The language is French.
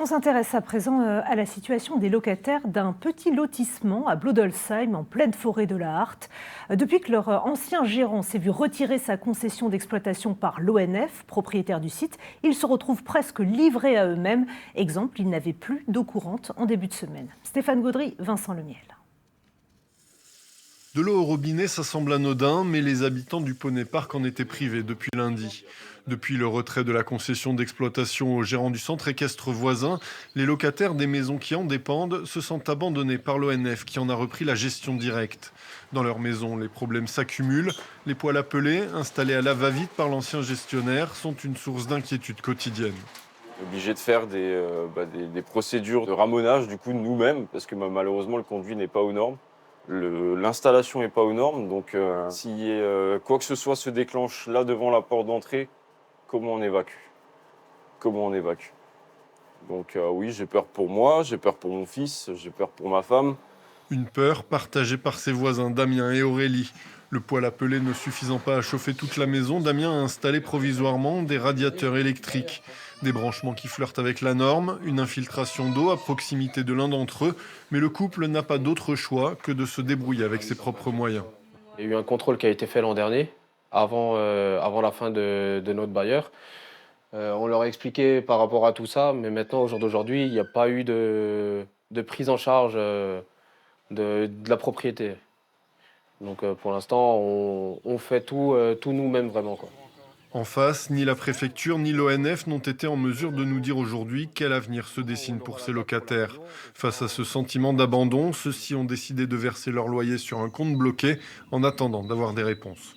On s'intéresse à présent à la situation des locataires d'un petit lotissement à Blodolsheim, en pleine forêt de la Hart. Depuis que leur ancien gérant s'est vu retirer sa concession d'exploitation par l'ONF, propriétaire du site, ils se retrouvent presque livrés à eux-mêmes. Exemple, ils n'avaient plus d'eau courante en début de semaine. Stéphane Gaudry, Vincent Lemiel. De l'eau au robinet, ça semble anodin, mais les habitants du Poney Park en étaient privés depuis lundi. Depuis le retrait de la concession d'exploitation aux gérants du centre équestre voisin, les locataires des maisons qui en dépendent se sentent abandonnés par l'ONF qui en a repris la gestion directe. Dans leur maison, les problèmes s'accumulent. Les poêles à peler, installés à la va-vite par l'ancien gestionnaire, sont une source d'inquiétude quotidienne. Obligé de faire des procédures de ramonage du coup nous-mêmes parce que malheureusement le conduit n'est pas aux normes. L'installation n'est pas aux normes, donc si quoi que ce soit se déclenche là devant la porte d'entrée, comment on évacue? Comment on évacue? Donc oui, j'ai peur pour moi, j'ai peur pour mon fils, j'ai peur pour ma femme. Une peur partagée par ses voisins Damien et Aurélie. Le poêle à peler ne suffisant pas à chauffer toute la maison, Damien a installé provisoirement des radiateurs électriques. Des branchements qui flirtent avec la norme, une infiltration d'eau à proximité de l'un d'entre eux, mais le couple n'a pas d'autre choix que de se débrouiller avec ses propres moyens. Il y a eu un contrôle qui a été fait l'an dernier, avant la fin de notre bailleur. On leur a expliqué par rapport à tout ça, mais maintenant, au jour d'aujourd'hui, il n'y a pas eu de prise en charge de la propriété. Donc pour l'instant, on fait tout nous-mêmes vraiment, quoi. En face, ni la préfecture ni l'ONF n'ont été en mesure de nous dire aujourd'hui quel avenir se dessine pour ces locataires. Face à ce sentiment d'abandon, ceux-ci ont décidé de verser leur loyer sur un compte bloqué en attendant d'avoir des réponses.